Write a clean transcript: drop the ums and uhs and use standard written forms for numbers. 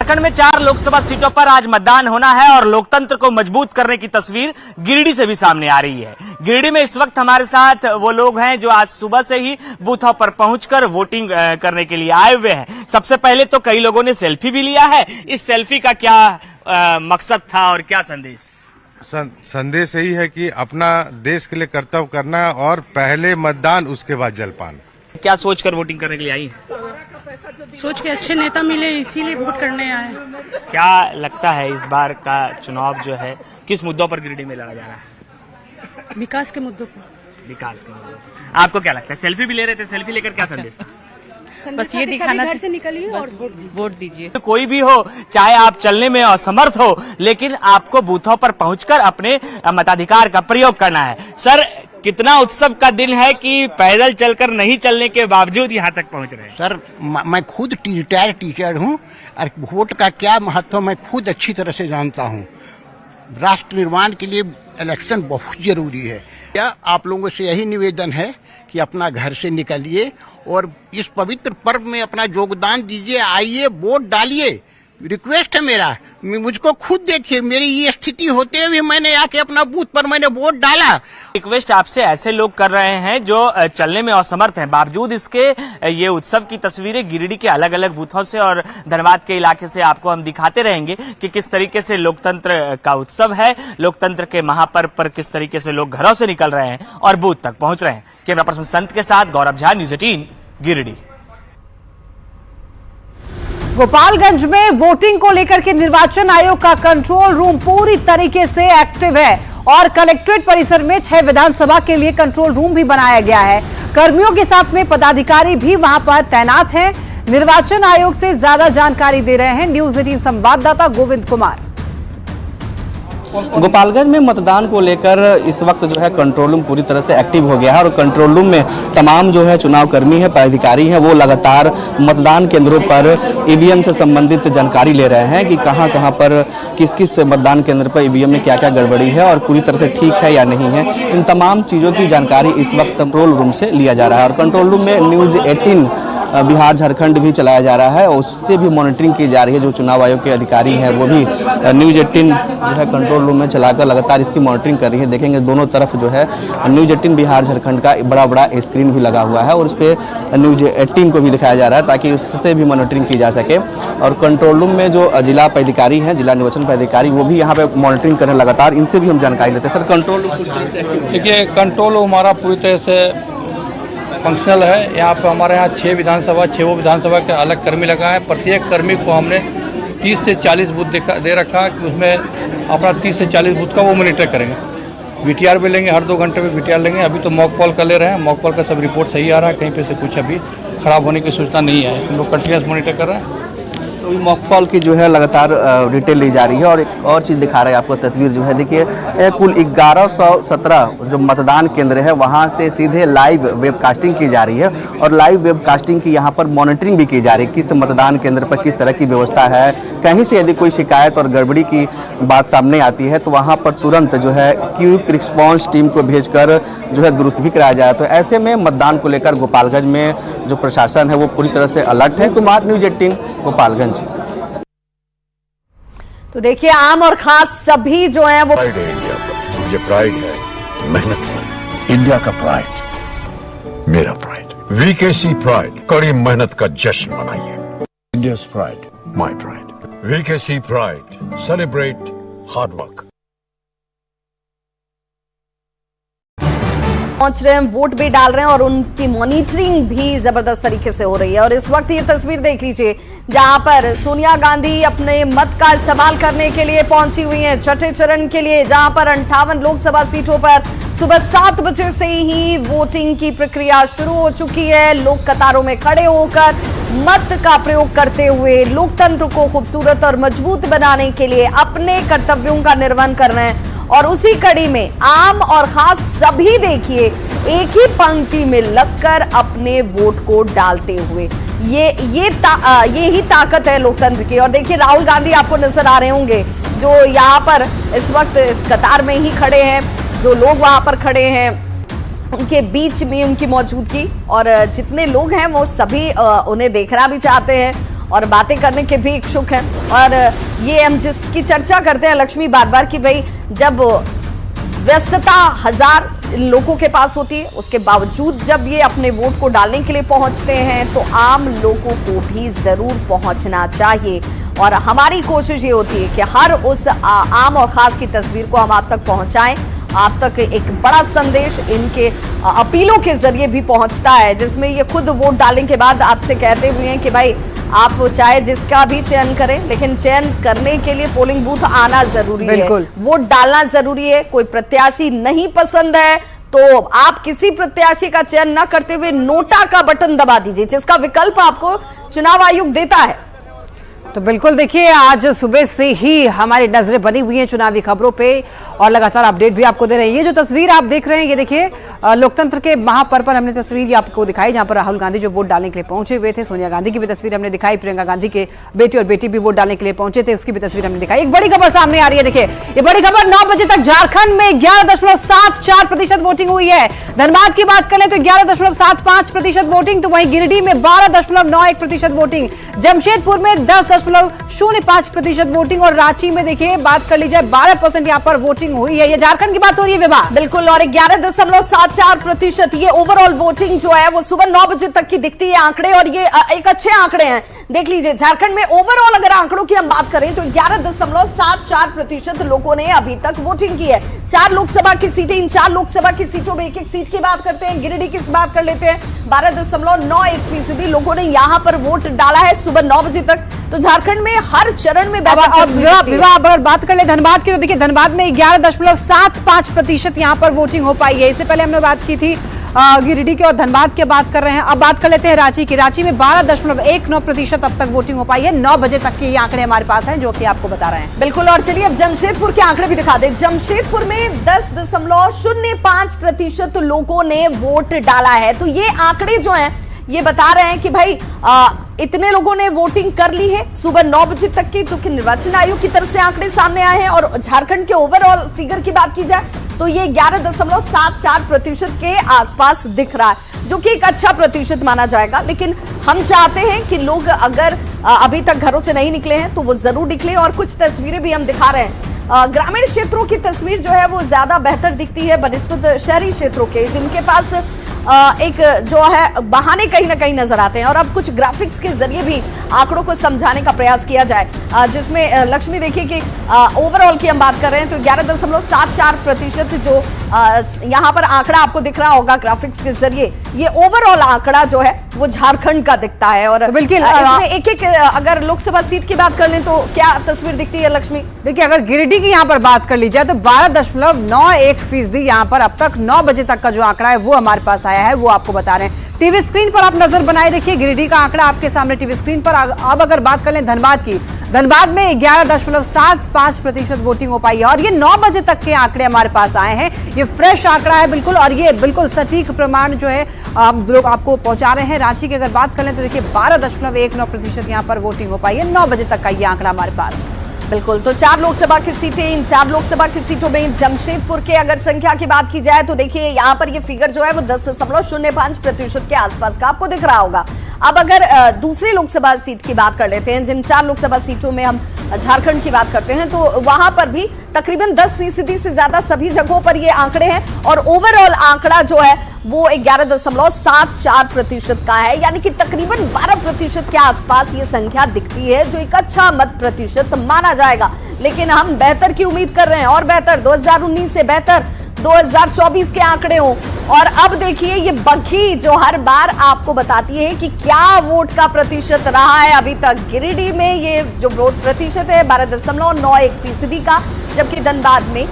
झारखंड में 4 लोकसभा सीटों पर आज मतदान होना है और लोकतंत्र को मजबूत करने की तस्वीर गिरिडीह से भी सामने आ रही है। गिरिडीह में इस वक्त हमारे साथ वो लोग हैं जो आज सुबह से ही बूथों पर पहुंचकर वोटिंग करने के लिए आए हुए हैं। सबसे पहले तो कई लोगों ने सेल्फी भी लिया है। इस सेल्फी का क्या मकसद था और क्या संदेश? संदेश यही है कि अपना देश के लिए कर्तव्य करना है और पहले मतदान उसके बाद जलपान। क्या सोचकर वोटिंग करने के लिए आई हैं? सोच के अच्छे नेता मिले इसीलिए वोट करने आए। क्या लगता है इस बार का चुनाव जो है किस मुद्दों पर गिरिडीह में लड़ा जा रहा है? विकास के मुद्दों पर। विकास के मुद्दों। आपको क्या लगता है? सेल्फी भी ले रहे थे, सेल्फी लेकर क्या संदेश था? बस ये दिखाना घर से निकलिए और वोट दीजिए। तो कोई भी हो, चाहे आप चलने में असमर्थ हो, लेकिन आपको बूथों पर पहुंचकर अपने मताधिकार का प्रयोग करना है। सर, कितना उत्सव का दिन है कि पैदल चलकर नहीं चलने के बावजूद यहाँ तक पहुँच रहे हैं? सर, मैं खुद रिटायर्ड टीचर हूँ और वोट का क्या महत्व मैं खुद अच्छी तरह से जानता हूँ। राष्ट्र निर्माण के लिए इलेक्शन बहुत जरूरी है। क्या आप लोगों से यही निवेदन है कि अपना घर से निकलिए और इस पवित्र पर्व में अपना योगदान दीजिए, आइए वोट डालिए। रिक्वेस्ट है मेरा, मुझको खुद देखिए, मेरी ये स्थिति होते हुए मैंने आके अपना बूथ पर मैंने वोट डाला। रिक्वेस्ट आपसे ऐसे लोग कर रहे हैं जो चलने में असमर्थ हैं, बावजूद इसके ये उत्सव की तस्वीरें गिरिडीह के अलग अलग बूथों से और धनबाद के इलाके से आपको हम दिखाते रहेंगे कि किस तरीके से लोकतंत्र का उत्सव है, लोकतंत्र के महापर्व पर किस तरीके से लोग घरों से निकल रहे हैं और बूथ तक पहुंच रहे हैं। कैमरा पर्सन संत के साथ गौरव झा, न्यूज़ 18 गिरिडीह। गोपालगंज में वोटिंग को लेकर के निर्वाचन आयोग का कंट्रोल रूम पूरी तरीके से एक्टिव है और कलेक्ट्रेट परिसर में 6 विधानसभा के लिए कंट्रोल रूम भी बनाया गया है। कर्मियों के साथ में पदाधिकारी भी वहां पर तैनात हैं। निर्वाचन आयोग से ज्यादा जानकारी दे रहे हैं न्यूज़ 18 संवाददाता गोविंद कुमार। गोपालगंज में मतदान को लेकर इस वक्त जो है कंट्रोल रूम पूरी तरह से एक्टिव हो गया है और कंट्रोल रूम में तमाम जो है चुनाव कर्मी है, पदाधिकारी हैं, वो लगातार मतदान केंद्रों पर ईवीएम से संबंधित जानकारी ले रहे हैं कि कहां कहां पर किस किस मतदान केंद्र पर ईवीएम में क्या क्या गड़बड़ी है और पूरी तरह से ठीक है या नहीं है। इन तमाम चीज़ों की जानकारी इस वक्त कंट्रोल रूम से लिया जा रहा है और कंट्रोल रूम में न्यूज़ 18 बिहार झारखंड भी चलाया जा रहा है और उससे भी मॉनिटरिंग की जा रही है। जो चुनाव आयोग के अधिकारी हैं वो भी न्यूज़ 18 जो है कंट्रोल रूम में चलाकर लगातार इसकी मॉनिटरिंग कर रही है। देखेंगे दोनों तरफ जो है न्यूज़ 18 बिहार झारखंड का बड़ा स्क्रीन भी लगा हुआ है और उस पर न्यूज़ 18 को भी दिखाया जा रहा है ताकि उससे भी मॉनिटरिंग की जा सके। और कंट्रोल रूम में जो जिला पदाधिकारी हैं, जिला निर्वाचन पदाधिकारी, वो भी यहाँ पे मॉनिटरिंग कर रहे हैं लगातार। इनसे भी हम जानकारी लेते हैं। सर, कंट्रोल रूम देखिए, कंट्रोल रूम हमारा पूरी तरह से फंक्शनल है। यहाँ पर हमारे यहाँ 6 विधानसभा के अलग कर्मी लगा है। प्रत्येक कर्मी को हमने 30 से 40 बूथ दे रखा कि उसमें अपना 30 से 40 बूथ का वो मॉनिटर करेंगे। VTR भी लेंगे, हर 2 घंटे में VTR लेंगे। अभी तो मॉक कॉल कर ले रहे हैं, मॉक कॉल का सब रिपोर्ट सही आ रहा है, कहीं पे से कुछ अभी खराब होने की सूचना नहीं है। हम लोग कंटिन्यूस मॉनिटर कर रहे हैं। तो मॉक कॉल की जो है लगातार डिटेल ली जा रही है। और एक और चीज़ दिखा रहा है आपको तस्वीर जो है, देखिए कुल 1117 जो मतदान केंद्र है वहाँ से सीधे लाइव वेबकास्टिंग की जा रही है और लाइव वेबकास्टिंग की यहाँ पर मॉनिटरिंग भी की जा रही है। किस मतदान केंद्र पर किस तरह की व्यवस्था है, कहीं से यदि कोई शिकायत और गड़बड़ी की बात सामने आती है तो वहाँ पर तुरंत जो है क्विक रिस्पॉन्स टीम को भेजकर जो है दुरुस्त भी कराया जाए। तो ऐसे में मतदान को लेकर गोपालगंज में जो प्रशासन है वो पूरी तरह से अलर्ट है। कुमार, न्यूज़ 18 गोपालगंज। तो देखिए, आम और खास सभी जो है वो प्राइड है इंडिया का। मुझे प्राइड है मेहनत पर। इंडिया का प्राइड मेरा प्राइड। VKC प्राइड, कड़ी मेहनत का जश्न मनाइए। India's pride, my pride. VKC pride, celebrate hard work. पहुंच रहे हैं, वोट भी डाल रहे हैं और उनकी मॉनिटरिंग भी जबरदस्त तरीके से हो रही है। और इस वक्त ये तस्वीर देख लीजिए जहां पर सोनिया गांधी अपने मत का इस्तेमाल करने के लिए पहुंची हुई हैं छठे चरण के लिए, जहां पर 58 लोकसभा सीटों पर सुबह 7 बजे से ही वोटिंग की प्रक्रिया शुरू हो चुकी है। लोग कतारों में खड़े होकर मत का प्रयोग करते हुए लोकतंत्र को खूबसूरत और मजबूत बनाने के लिए अपने कर्तव्यों का निर्वहन कर रहे हैं। और उसी कड़ी में आम और खास सभी देखिए एक ही पंक्ति में लगकर अपने वोट को डालते हुए, ये ही ताकत है लोकतंत्र की। और देखिए, राहुल गांधी आपको नजर आ रहे होंगे जो यहाँ पर इस वक्त इस कतार में ही खड़े हैं। जो लोग वहां पर खड़े हैं उनके बीच में उनकी मौजूदगी और जितने लोग हैं वो सभी उन्हें देखना भी चाहते हैं और बातें करने के भी इच्छुक हैं। और ये हम जिसकी चर्चा करते हैं लक्ष्मी बार बार कि भाई जब व्यस्तता हजार लोगों के पास होती है, उसके बावजूद जब ये अपने वोट को डालने के लिए पहुंचते हैं तो आम लोगों को भी जरूर पहुंचना चाहिए। और हमारी कोशिश ये होती है कि हर उस आम और खास की तस्वीर को हम आप तक पहुंचाएं। आप तक एक बड़ा संदेश इनके अपीलों के जरिए भी पहुंचता है, जिसमें ये खुद वोट डालने के बाद आपसे कहते हुए हैं कि भाई आप चाहे जिसका भी चयन करें, लेकिन चयन करने के लिए पोलिंग बूथ आना जरूरी है, वोट डालना जरूरी है। कोई प्रत्याशी नहीं पसंद है तो आप किसी प्रत्याशी का चयन न करते हुए नोटा का बटन दबा दीजिए, जिसका विकल्प आपको चुनाव आयोग देता है। तो बिल्कुल देखिए, आज सुबह से ही हमारी नजरें बनी हुई हैं चुनावी खबरों पे और लगातार अपडेट भी आपको दे रहे हैं। ये जो तस्वीर आप देख रहे हैं, ये देखिए लोकतंत्र के महापर्व पर हमने तस्वीर आपको दिखाई, जहां पर राहुल गांधी जो वोट डालने के लिए पहुंचे हुए थे। सोनिया गांधी की भी तस्वीर हमने दिखाई, प्रियंका गांधी के बेटे और बेटी भी वोट डालने के लिए पहुंचे थे, उसकी भी तस्वीर हमने दिखाई। एक बड़ी खबर सामने आ रही है, देखिए ये बड़ी खबर, 9 बजे तक झारखंड में 11.74% वोटिंग हुई है। धनबाद की बात करें तो 11.75% वोटिंग, तो वहीं गिरिडीह में 12.91% वोटिंग, जमशेदपुर में 10.05% वोटिंग और रांची में देखिए बात कर ली जाए 12% यहाँ पर वोटिंग हुई है। ये झारखंड की बात हो रही है विवाह, बिल्कुल। और 11.74% ये ओवरऑल वोटिंग जो है वो सुबह 9 बजे तक की दिखती है आंकड़े, और ये एक अच्छे आंकड़े हैं। देख लीजिए झारखंड में ओवरऑल अगर आंकड़ों की हम बात करें तो 11.74% लोगों ने अभी तक वोटिंग की है। 4 लोकसभा की सीटें, इन 4 लोकसभा की सीटों में एक एक सीट की बात करते हैं। गिरिडीह की बात कर लेते हैं, 12.91% लोगों ने यहाँ पर वोट डाला है सुबह 9 बजे तक। तो झारखंड में हर चरण में विवाह अगर बात कर ले धनबाद की, तो देखिए धनबाद में 11.75% यहाँ पर वोटिंग हो पाई है। इससे पहले हमने बात की थी गिरिडीह के और धनबाद की बात कर रहे हैं। अब बात कर लेते हैं रांची की। रांची में 12.19% अब तक वोटिंग हो पाई है। 9 बजे तक के ये आंकड़े हमारे पास हैं जो कि आपको बता रहे हैं। बिल्कुल। और चलिए अब जमशेदपुर के आंकड़े भी दिखा दें। जमशेदपुर में 10.05% लोगों ने वोट डाला है। तो ये आंकड़े जो हैं ये बता रहे हैं कि भाई इतने लोगों ने वोटिंग कर ली है सुबह 9 बजे तक की, जो कि निर्वाचन आयोग की तरफ से आंकड़े सामने आए हैं। और झारखंड के ओवरऑल फिगर की बात की जाए तो ये 11.74% के आसपास दिख रहा है, जो कि एक अच्छा प्रतिशत माना जाएगा। लेकिन हम चाहते हैं कि लोग अगर अभी तक घरों से नहीं निकले हैं तो वो जरूर निकले। और कुछ तस्वीरें भी हम दिखा रहे हैं। ग्रामीण क्षेत्रों की तस्वीर जो है वो ज्यादा बेहतर दिखती है बनिस्बत शहरी क्षेत्रों के, जिनके पास एक जो है बहाने कहीं ना कहीं नजर आते हैं। और अब कुछ ग्राफिक्स के जरिए भी आंकड़ों को समझाने का प्रयास किया जाए, जिसमें लक्ष्मी देखिए कि ओवरऑल की हम बात कर रहे हैं तो 11.74% जो यहाँ पर आंकड़ा आपको दिख रहा होगा ग्राफिक्स के जरिए, ये ओवरऑल आंकड़ा जो है वो झारखंड का दिखता है। और बिल्कुल इसमें एक एक अगर लोकसभा सीट की बात कर लें तो क्या तस्वीर दिखती है लक्ष्मी? देखिए अगर गिरिडीह की यहाँ पर बात कर ली जाए तो 12.91% यहाँ पर अब तक 9 बजे तक का जो आंकड़ा है वो हमारे पास आया है, वो आपको बता रहे हैं। टीवी स्क्रीन पर आप नजर बनाए रखिए, गिरिडीह का आंकड़ा आपके सामने टीवी स्क्रीन पर। अब अगर बात कर लें धनबाद की, धनबाद में 11.75% वोटिंग हो पाई है और ये 9 बजे तक के आंकड़े हमारे पास आए हैं। ये फ्रेश आंकड़ा है बिल्कुल, और ये बिल्कुल सटीक प्रमाण जो है लोग आपको पहुंचा रहे हैं। रांची की अगर बात कर लें तो देखिए 12.19% यहाँ पर वोटिंग हो पाई है। 9 बजे तक का ये आंकड़ा हमारे पास। बिल्कुल। तो 4 लोकसभा की सीटें, इन 4 लोकसभा की सीटों में जमशेदपुर के अगर संख्या की बात की जाए तो देखिए यहाँ पर ये फिगर जो है वो 10.05% के आसपास का आपको दिख रहा होगा। अब अगर दूसरी लोकसभा सीट की बात कर लेते हैं, जिन 4 लोकसभा सीटों में हम झारखंड की बात करते हैं, तो वहां पर भी तकरीबन 10% से ज्यादा सभी जगहों पर ये आंकड़े हैं। और ओवरऑल आंकड़ा जो है वो 11.74% का है, यानी कि तकरीबन 12% के आसपास ये संख्या दिखती है, जो एक अच्छा मत प्रतिशत माना जाएगा। लेकिन हम बेहतर की उम्मीद कर रहे हैं, और बेहतर 2019 से बेहतर 2024 के आंकड़े हों। और अब देखिए ये बखी जो हर बार आपको बताती है कि क्या वोट का प्रतिशत रहा है अभी तक। गिरिडीह में ये जो वोट प्रतिशत है 12.91% का, जबकि धनबाद में